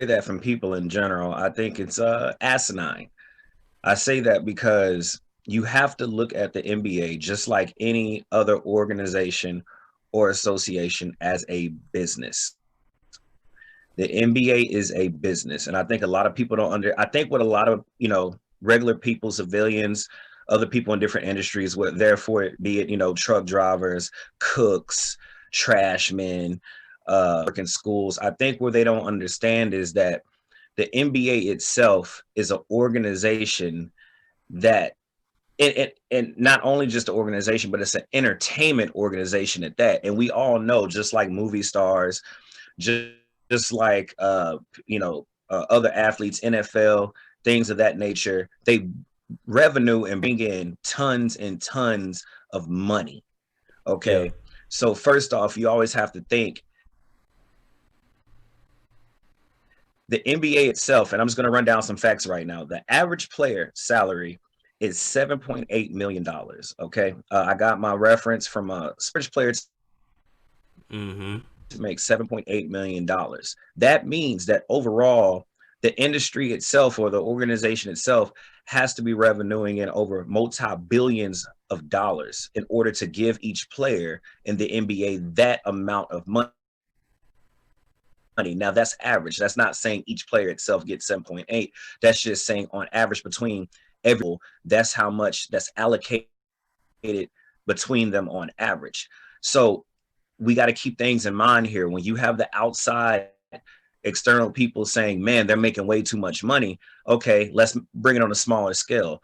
that from people in general. I think it's asinine. I say that because you have to look at the NBA just like any other organization or association as a business. The NBA is a business, and I think a lot of people don't under. I think what a lot of regular people, civilians, other people in different industries, what therefore be it truck drivers, cooks, trash men, working schools. I think what they don't understand is that the NBA itself is an organization that and not only just an organization, but it's an entertainment organization at that. And we all know, just like movie stars, just, just like other athletes, NFL, things of that nature, they revenue and bring in tons and tons of money. Yeah. Okay. So first off, you always have to think the NBA itself, and I'm just going to run down some facts right now. The average player salary is $7.8 million. Okay, I got my reference from a sports player Mm-hmm. to make $7.8 million. That means that overall, the industry itself or the organization itself has to be revenuing in over multi-billions of dollars in order to give each player in the NBA that amount of money. Now that's average. That's not saying each player itself gets 7.8. That's just saying on average between every, that's how much that's allocated between them on average. So we got to keep things in mind here. When you have the outside external people saying, man, they're making way too much money. Okay, let's bring it on a smaller scale.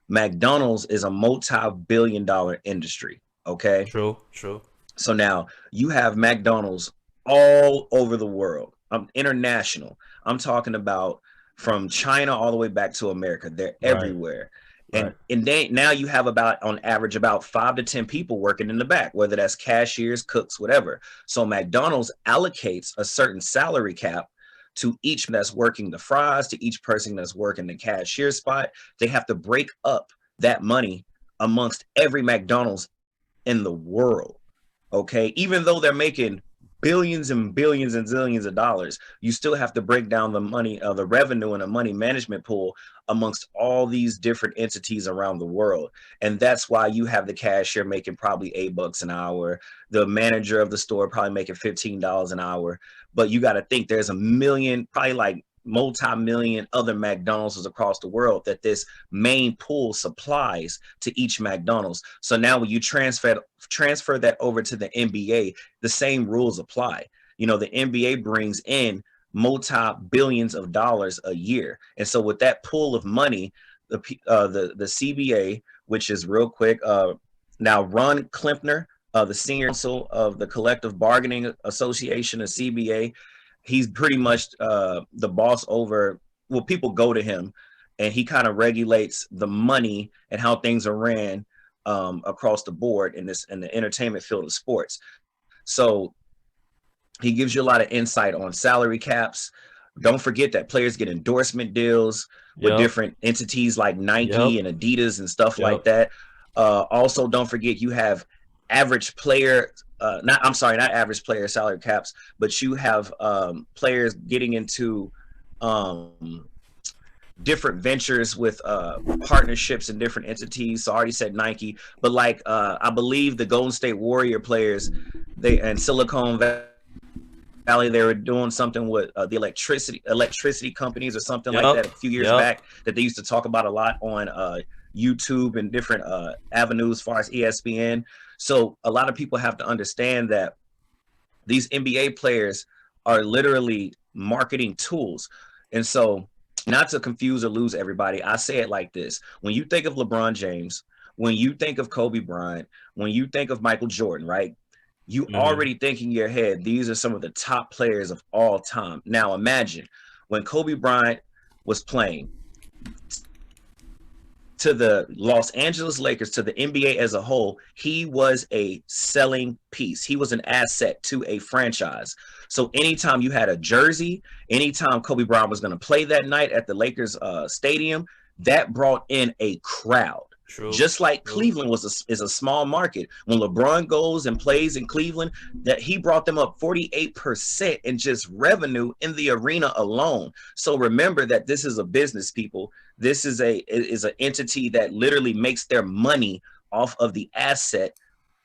McDonald's is a multi-billion-dollar industry. Okay. True. True. So now you have McDonald's all over the world. I'm international. I'm talking about from China all the way back to America. They're Right. everywhere. Right. And they now you have about on average about 5 to 10 people working in the back, whether that's cashiers, cooks, whatever. So McDonald's allocates a certain salary cap to each that's working the fries, to each person that's working the cashier spot. They have to break up that money amongst every McDonald's in the world. Okay, even though they're making billions and billions and zillions of dollars, you still have to break down the money of the revenue and a money management pool amongst all these different entities around the world. And that's why you have the cashier making probably $8 an hour, the manager of the store probably making $15 an hour. But you got to think there's a million, probably like multi-million other McDonald's across the world that this main pool supplies to each McDonald's. So now when you transfer that over to the NBA, the same rules apply. The NBA brings in multi-billions of dollars a year. And so with that pool of money, the CBA, which is real quick, now Ron Klimpner, the senior counsel of the Collective Bargaining Association, of CBA, he's pretty much the boss over, well, people go to him and he kind of regulates the money and how things are ran across the board in the entertainment field of sports. So he gives you a lot of insight on salary caps. Don't forget that players get endorsement deals with Yep. different entities like Nike Yep. and Adidas and stuff like Yep. that. Also, don't forget you have average player, not average player salary caps, but you have players getting into um, different ventures with partnerships and different entities. So I already said Nike, but like I believe the Golden State Warrior players, they and Silicon Valley, they were doing something with the electricity companies or something like Yep. that a few years Yep. back that they used to talk about a lot on YouTube and different avenues as far as ESPN. So a lot of people have to understand that these NBA players are literally marketing tools. And so, not to confuse or lose everybody, I say it like this. When you think of LeBron James, when you think of Kobe Bryant, when you think of Michael Jordan, right? You Mm-hmm. already think in your head, these are some of the top players of all time. Now imagine when Kobe Bryant was playing to the Los Angeles Lakers, to the NBA as a whole, he was a selling piece. He was an asset to a franchise. So anytime you had a jersey, anytime Kobe Bryant was going to play that night at the Lakers stadium, that brought in a crowd. True. Just like True. Cleveland is a small market. When LeBron goes and plays in Cleveland, that he brought them up 48% in just revenue in the arena alone. So remember that this is a business, people. This is an entity that literally makes their money off of the asset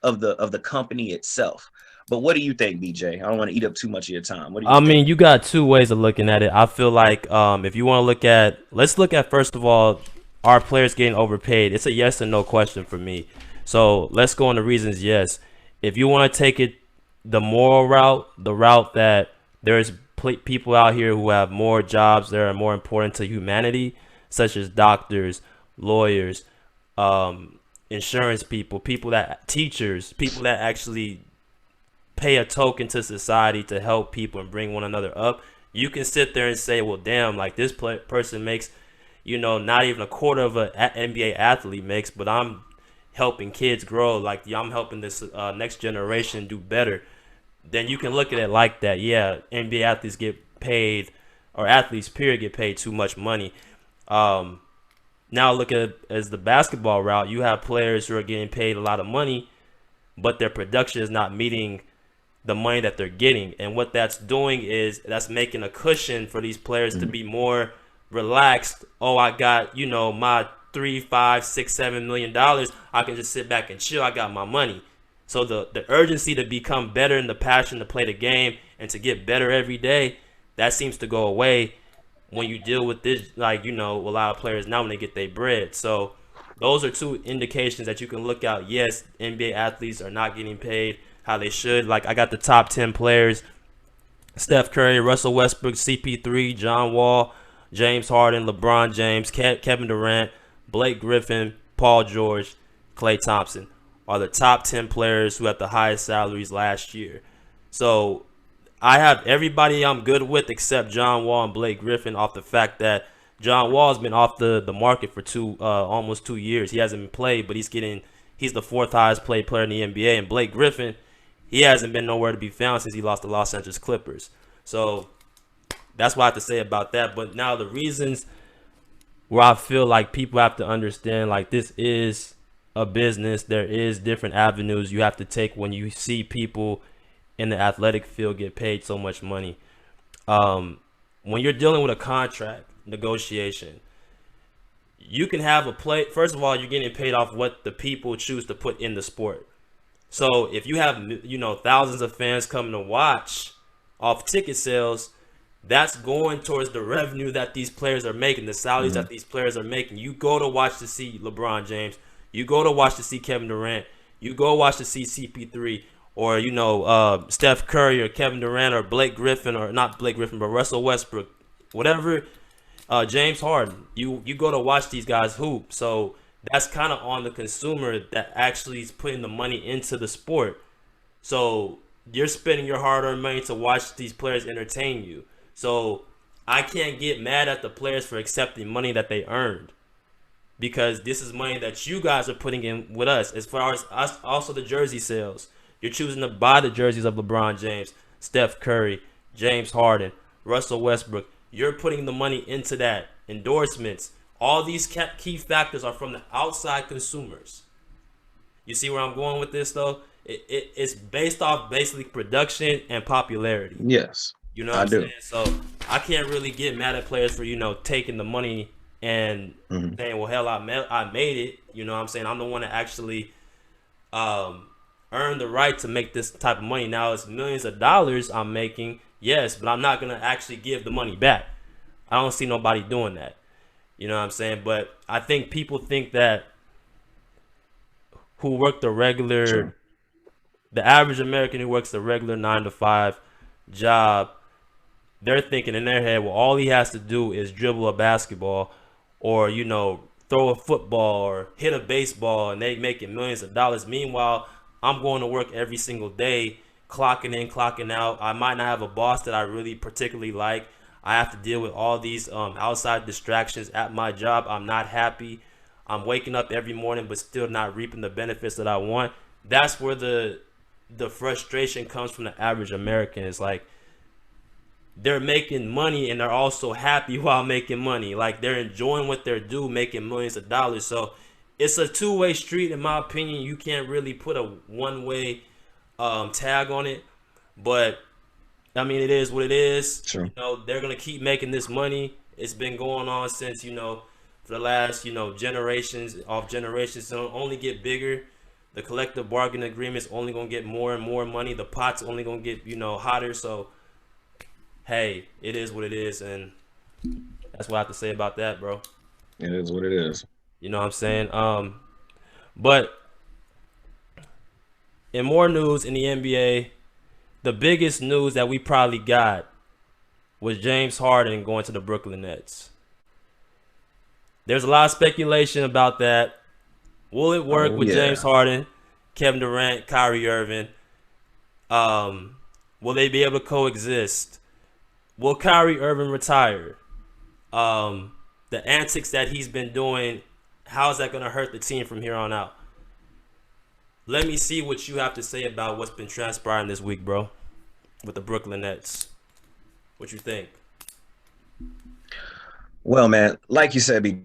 of the company itself. But what do you think, BJ? I don't want to eat up too much of your time. What do you I think? mean, you got two ways of looking at it. I feel like if you want to look at, let's look at first of all, are players getting overpaid? It's a yes and no question for me. So let's go on the reasons yes. If you want to take it the moral route, the route that there's people out here who have more jobs that are more important to humanity, such as doctors, lawyers, insurance people, teachers, people that actually pay a token to society to help people and bring one another up. You can sit there and say, well, damn, like this person makes, not even a quarter of an NBA athlete makes, but I'm helping kids grow. Like I'm helping this next generation do better. Then you can look at it like that. Yeah, NBA athletes get paid, or athletes period get paid too much money. Now look at it as the basketball route. You have players who are getting paid a lot of money, but their production is not meeting the money that they're getting. And what that's doing is that's making a cushion for these players to be more relaxed. Oh, I got, my 3, 5, 6, $7 million. I can just sit back and chill. I got my money. So the urgency to become better and the passion to play the game and to get better every day, that seems to go away when you deal with this, like, a lot of players now when they get their bread. So those are two indications that you can look out. Yes, NBA athletes are not getting paid how they should. Like, I got the top 10 players: Steph Curry, Russell Westbrook, CP3, John Wall, James Harden, LeBron James, Kevin Durant, Blake Griffin, Paul George, Klay Thompson are the top 10 players who had the highest salaries last year. So I have everybody I'm good with except John Wall and Blake Griffin, off the fact that John Wall's been off the market for almost 2 years. He hasn't been played, but he's the fourth highest paid player in the NBA. And Blake Griffin, he hasn't been nowhere to be found since he lost the Los Angeles Clippers. So that's what I have to say about that. But now the reasons where I feel like people have to understand, like, this is a business. There is different avenues you have to take when you see people in the athletic field get paid so much money. When you're dealing with a contract negotiation, you can have a play. First of all, you're getting paid off what the people choose to put in the sport. So if you have, thousands of fans coming to watch off ticket sales, that's going towards the revenue that these players are making, the salaries that these players are making. You go to watch to see LeBron James. You go to watch to see Kevin Durant. You go watch to see CP3 or, Steph Curry or Kevin Durant or Blake Griffin, or not Blake Griffin, but Russell Westbrook, whatever, James Harden. You go to watch these guys hoop. So that's kind of on the consumer that actually is putting the money into the sport. So you're spending your hard-earned money to watch these players entertain you. So I can't get mad at the players for accepting money that they earned, because this is money that you guys are putting in with us. As far as us, also the jersey sales, you're choosing to buy the jerseys of LeBron James, Steph Curry, James Harden, Russell Westbrook. You're putting the money into that. Endorsements. All these key factors are from the outside consumers. You see where I'm going with this, though? It's based off basically production and popularity. Yes, You know what I I'm do. saying? So I can't really get mad at players for, taking the money and saying, well, hell, I made it. You know what I'm saying? I'm the one that actually earned the right to make this type of money. Now it's millions of dollars I'm making, yes, but I'm not going to actually give the money back. I don't see nobody doing that. You know what I'm saying? But I think people think that who work Sure. the average American who works the regular 9 to 5 job, they're thinking in their head, well, all he has to do is dribble a basketball or, throw a football or hit a baseball, and they making millions of dollars. Meanwhile, I'm going to work every single day, clocking in, clocking out. I might not have a boss that I really particularly like. I have to deal with all these outside distractions at my job. I'm not happy. I'm waking up every morning but still not reaping the benefits that I want. That's where the frustration comes from the average American. It's like they're making money and they're also happy while making money. Like they're enjoying what they're doing, making millions of dollars. So it's a two-way street in my opinion. You can't really put a one-way tag on it, but I mean it is what it is. True. They're gonna keep making this money. It's been going on since for the last generations. It'll only get bigger. The collective bargaining agreement's only gonna get more and more money. The pot's only gonna get hotter. So hey, it is what it is, and that's what I have to say about that, bro. It is what it is. You know what I'm saying? But in more news in the NBA, the biggest news that we probably got was James Harden going to the Brooklyn Nets. There's a lot of speculation about that. Will it work with James Harden, Kevin Durant, Kyrie Irving? Will they be able to coexist? Will Kyrie Irving retire? The antics that he's been doing, how is that going to hurt the team from here on out? Let me see what you have to say about what's been transpiring this week, bro, with the Brooklyn Nets. What you think? Well, man, like you said,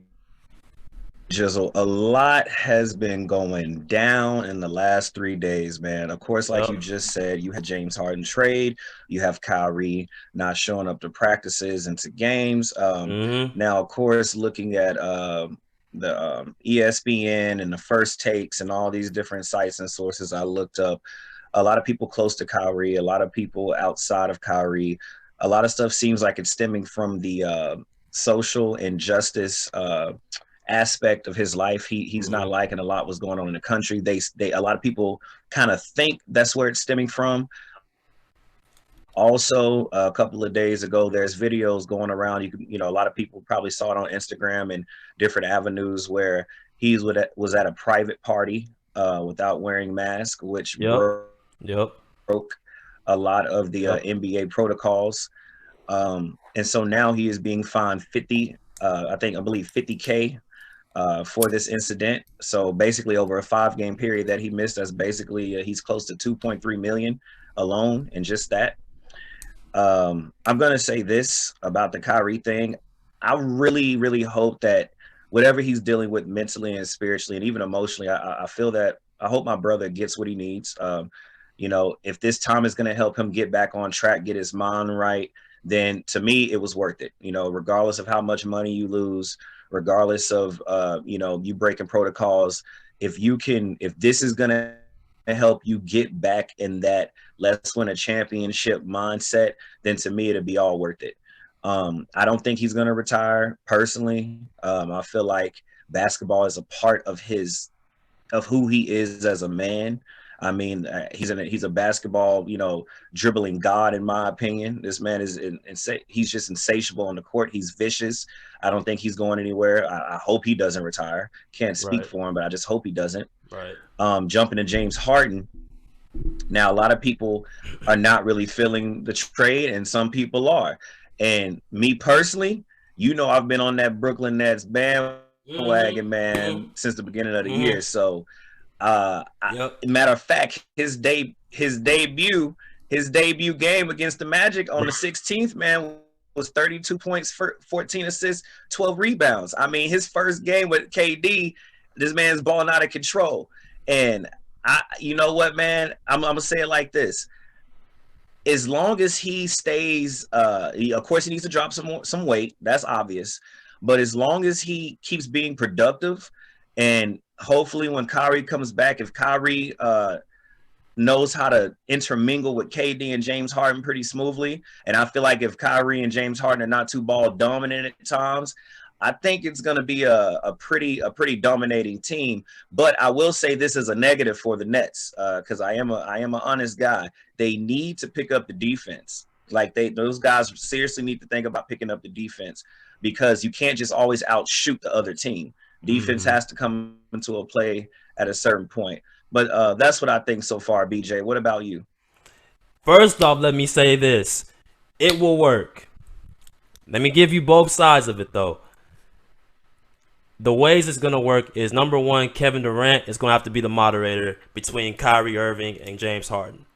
Jizzle, a lot has been going down in the last 3 days, man. Of course, like you just said, you had James Harden trade. You have Kyrie not showing up to practices and to games. Now, of course, looking at the ESPN and the First Takes and all these different sites and sources I looked up, a lot of people close to Kyrie, a lot of people outside of Kyrie, a lot of stuff seems like it's stemming from the social injustice aspect of his life. He's not liking a lot what's going on in the country. A lot of people kind of think that's where it's stemming from. Also, a couple of days ago, there's videos going around. A lot of people probably saw it on Instagram and different avenues where he was at a private party without wearing mask, which broke a lot of the NBA protocols. And so now he is being fined I believe 50K for this incident. So basically over a 5-game period that he missed, that's basically he's close to 2.3 million alone in just that. I'm going to say this about the Kyrie thing. I really, really hope that whatever he's dealing with mentally and spiritually and even emotionally, I hope my brother gets what he needs. If this time is going to help him get back on track, get his mind right, then to me, it was worth it. Regardless of how much money you lose, regardless of, you breaking protocols, if this is going to help you get back in that let's win a championship mindset, then to me, it'll be all worth it. I don't think he's going to retire personally. I feel like basketball is a part of who he is as a man. I mean, he's a basketball, dribbling god, in my opinion. This man is he's just insatiable on the court. He's vicious. I don't think he's going anywhere. I hope he doesn't retire. Can't speak for him, but I just hope he doesn't. Right. Jumping to James Harden. Now, a lot of people are not really feeling the trade, and some people are. And me personally, I've been on that Brooklyn Nets bandwagon, man, since the beginning of the year. So, matter of fact, his debut game against the Magic on the 16th, man, was 32 points, 14 assists, 12 rebounds. I mean, his first game with KD, this man's balling out of control. And you know what, man? I'm gonna say it like this. As long as he stays, of course he needs to drop some weight. That's obvious. But as long as he keeps being productive, and hopefully when Kyrie comes back, if Kyrie knows how to intermingle with KD and James Harden pretty smoothly, and I feel like if Kyrie and James Harden are not too ball dominant at times, I think it's going to be a pretty dominating team. But I will say this is a negative for the Nets because I am an honest guy. They need to pick up the defense. Like those guys seriously need to think about picking up the defense because you can't just always outshoot the other team. Defense has to come into a play at a certain point. But that's what I think so far, BJ. What about you? First off, let me say this. It will work. Let me give you both sides of it, though. The ways it's going to work is, number one, Kevin Durant is going to have to be the moderator between Kyrie Irving and James Harden.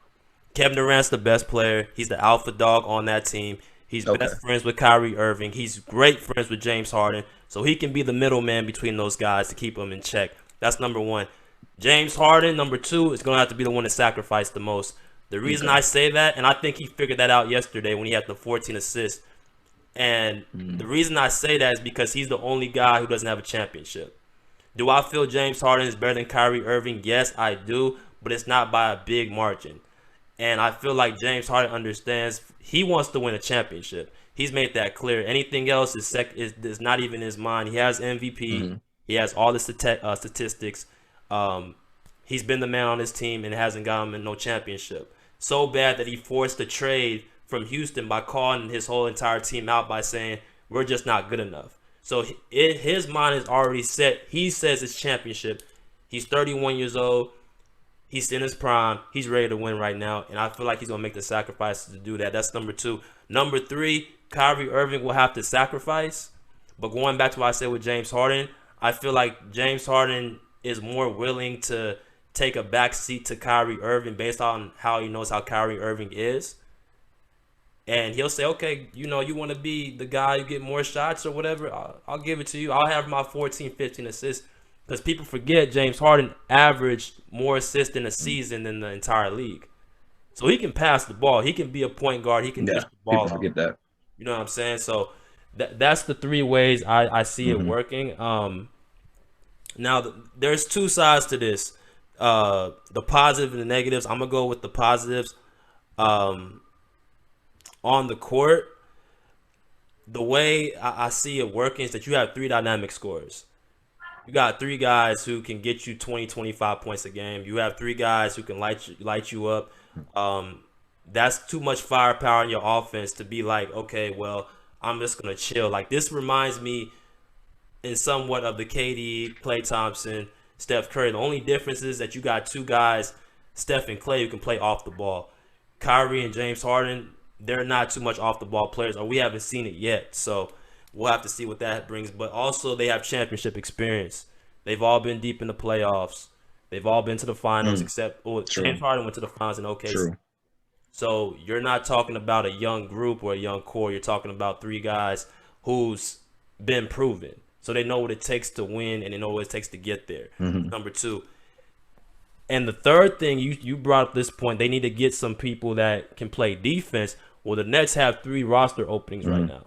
Kevin Durant's the best player. He's the alpha dog on that team. He's best friends with Kyrie Irving. He's great friends with James Harden. So he can be the middleman between those guys to keep them in check. That's number one. James Harden, number two, is going to have to be the one to sacrifice the most. The reason Okay. I say that, and I think he figured that out yesterday when he had the 14 assists, and the reason I say that is because he's the only guy who doesn't have a championship. Do I feel James Harden is better than Kyrie Irving? Yes, I do, but it's not by a big margin. And I feel like James Harden understands he wants to win a championship. He's made that clear. Anything else is not even his mind. He has MVP. Mm-hmm. He has all the statistics. Um, he's been the man on his team and it hasn't gotten him no championship. So bad that he forced a trade from Houston by calling his whole entire team out by saying, we're just not good enough. So his mind is already set. He says it's championship. He's 31 years old. He's in his prime. He's ready to win right now. And I feel like he's going to make the sacrifices to do that. That's number two. Number three, Kyrie Irving will have to sacrifice. But going back to what I said with James Harden, I feel like James Harden is more willing to take a back seat to Kyrie Irving based on how he knows how Kyrie Irving is. And he'll say, okay, you want to be the guy who get more shots or whatever. I'll give it to you. I'll have my 14, 15 assists. Because people forget James Harden averaged more assists in a season than the entire league. So he can pass the ball. He can be a point guard. He can dish the ball. People forget that. You know what I'm saying? So that's the three ways I see it working. Now, there's two sides to this. The positive and the negatives. I'm going to go with the positives. On the court, the way I see it working is that you have three dynamic scorers. You got three guys who can get you 20, 25 points a game. You have three guys who can light you up. That's too much firepower in your offense to be like, okay, well, I'm just going to chill. Like, this reminds me in somewhat of the KD, Klay Thompson, Steph Curry. The only difference is that you got two guys, Steph and Klay, who can play off the ball. Kyrie and James Harden, they're not too much off the ball players, or we haven't seen it yet. So we'll have to see what that brings. But also, they have championship experience. They've all been deep in the playoffs. They've all been to the finals, except James Harden went to the finals in OKC. True. So you're not talking about a young group or a young core. You're talking about three guys who's been proven. So they know what it takes to win, and they know what it takes to get there. Number two. And the third thing, you brought up this point, they need to get some people that can play defense. Well, the Nets have 3 roster openings right now.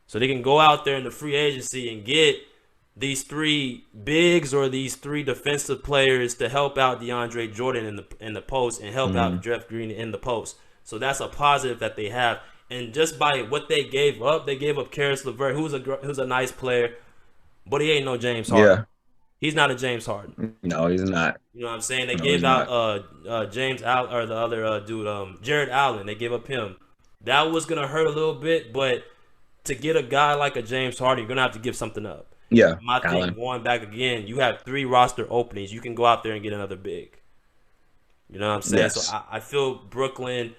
So they can go out there in the free agency and get these 3 bigs or these 3 defensive players to help out DeAndre Jordan in the post and help out Jeff Green in the post. So that's a positive that they have. And just by what they gave up Karis LeVert, who's a nice player, but he ain't no James Harden. Yeah. He's not a James Harden. No, he's not. You know what I'm saying? They gave out James Allen, or the other dude, Jared Allen. They gave up him. That was gonna hurt a little bit, but to get a guy like a James Harden, you're gonna have to give something up. Yeah. My thing, going back again, you have 3 roster openings. You can go out there and get another big. You know what I'm saying? Yes. So I feel Brooklyn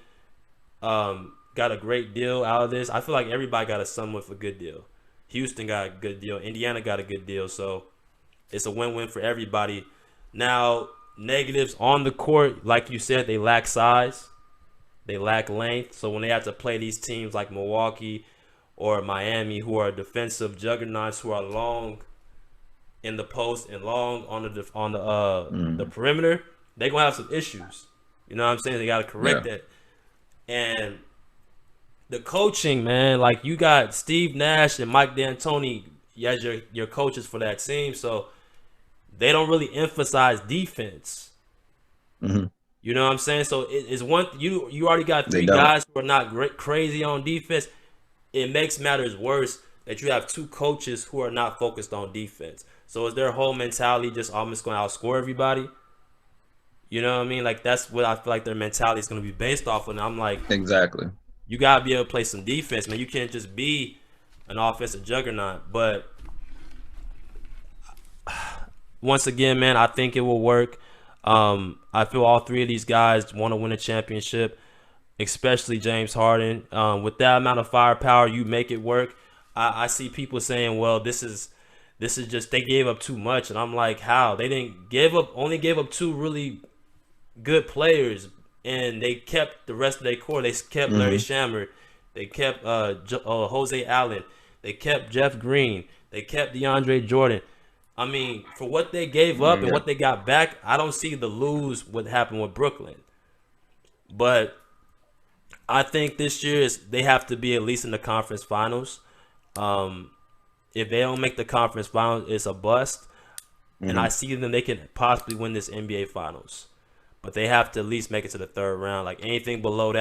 got a great deal out of this. I feel like everybody got a somewhat a good deal. Houston got a good deal. Indiana got a good deal. So it's a win-win for everybody. Now, negatives on the court, like you said, they lack size. They lack length. So when they have to play these teams like Milwaukee or Miami, who are defensive juggernauts, who are long in the post and long on the perimeter, they're going to have some issues. You know what I'm saying? They got to correct that. And the coaching, man, like you got Steve Nash and Mike D'Antoni as your coaches for that team. So they don't really emphasize defense. You know what I'm saying? So it's one you already got 3 guys who are not crazy on defense. It makes matters worse that you have 2 coaches who are not focused on defense. So is their whole mentality just almost going to outscore everybody? You know what I mean? Like that's what I feel like their mentality is going to be based off of. And I'm like, exactly. You got to be able to play some defense, man. You can't just be an offensive juggernaut. But once again, man, I think it will work. I feel all 3 of these guys want to win a championship, especially James Harden. With that amount of firepower, you make it work. I see people saying, well, this is just they gave up too much. And I'm like, how? They only gave up 2 really good players, and they kept the rest of their core. They kept Larry Shamer. They kept Jose Allen. They kept Jeff Green. They kept DeAndre Jordan. I mean, for what they gave up and Yeah. what they got back, I don't see the lose what happened with Brooklyn. But I think this year is they have to be at least in the conference finals. Um, if they don't make the conference finals, it's a bust. And I Hmm. see them they can possibly win this NBA finals. But they have to at least make it to the third round. Like Mm. anything below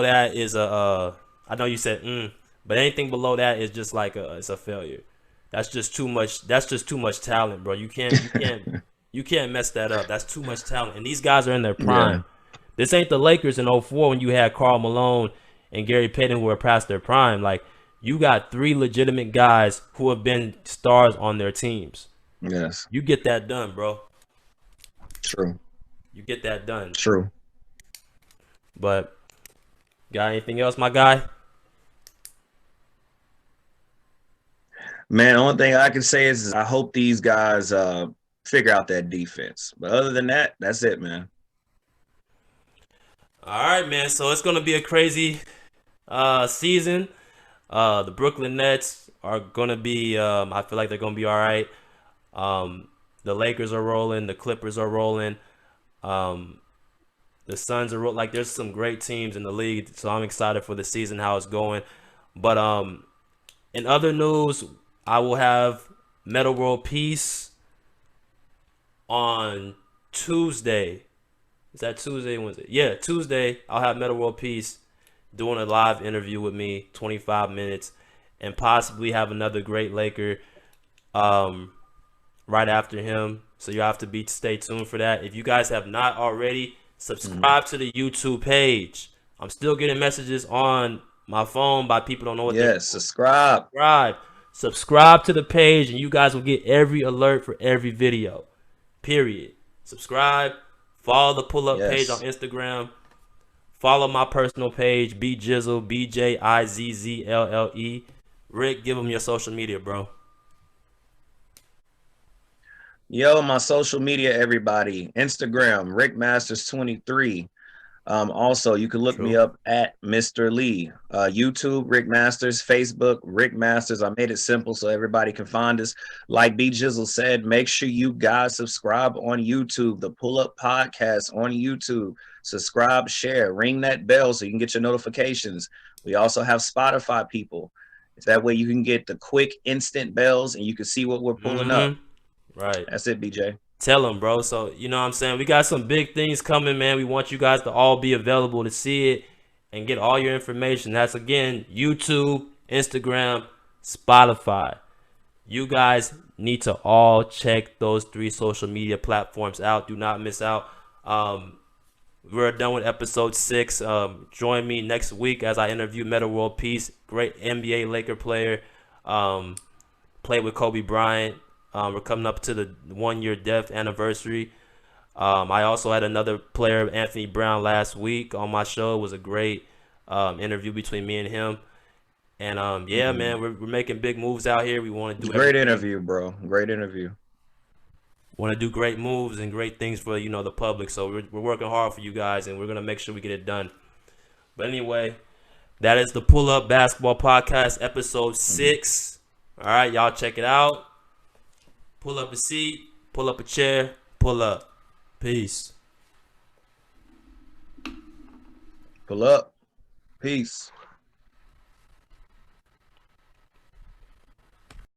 that is a I know you said but anything below that is just like it's a failure. That's just too much. That's just too much talent, bro. You can't mess that up. That's too much talent. And these guys are in their Yeah. prime. This ain't the Lakers in '04 when you had Karl Malone and Gary Payton who were past their prime. Like you got three legitimate guys who have been stars on their teams. Yes. You get that done, bro. True. You get that done. True. But got anything else, my guy? Man, the only thing I can say is I hope these guys figure out that defense. But other than that, that's it, man. All right, man. So it's gonna be a crazy season. The Brooklyn Nets are gonna be. I feel like they're gonna be all right. The Lakers are rolling. The Clippers are rolling. Um, the Suns are like. There's some great teams in the league, so I'm excited for the season how it's going. But in other news, I will have Metta World Peace on Tuesday. Is that Tuesday? Wednesday? Yeah, Tuesday. I'll have Metta World Peace doing a live interview with me, 25 minutes, and possibly have another great Laker um, right after him. So you have to stay tuned for that. If you guys have not already, Mhm. subscribe to the YouTube page. I'm still getting messages on my phone by people don't know what they're Yes, doing. subscribe. Subscribe to the page, and you guys will get every alert for every video. Period. Subscribe. Follow the pull up page on Yes. Instagram. Follow my personal page, BJizzle, BJIZZLLE. Rick, give them your social media, bro. Yo, my social media, everybody. Instagram, Rick Masters 23. Also, you can look me True. up at Mr. Lee. YouTube, Rick Masters. Facebook, Rick Masters. I made it simple so everybody can find us. Like B Jizzle said, make sure you guys subscribe on YouTube, the Pull Up Podcast on YouTube. Subscribe, share, ring that bell so you can get your notifications. We also have Spotify people. If that way you can get the quick instant bells and you can see what we're pulling up. Right. That's it, BJ. Tell them, bro. So, you know what I'm saying? We got some big things coming, man. We want you guys to all be available to see it and get all your information. That's, again, YouTube, Instagram, Spotify. You guys need to all check those three social media platforms out. Do not miss out. We're done with episode 6. Join me next week as I interview Metta World Peace, great NBA Laker player. Played with Kobe Bryant. We're coming up to the 1 year death anniversary. I also had another player, Anthony Brown, last week on my show. It was a great interview between me and him. And yeah, man, we're making big moves out here. We want to do Great everything. interview, bro. Great interview. Want to do great moves and great things for the public. So we're working hard for you guys, and we're gonna make sure we get it done. But anyway, that is the Pull Up Basketball Podcast, episode 6. All right, y'all check it out. Pull up a seat, pull up a chair, pull up. Peace. Pull up. Peace.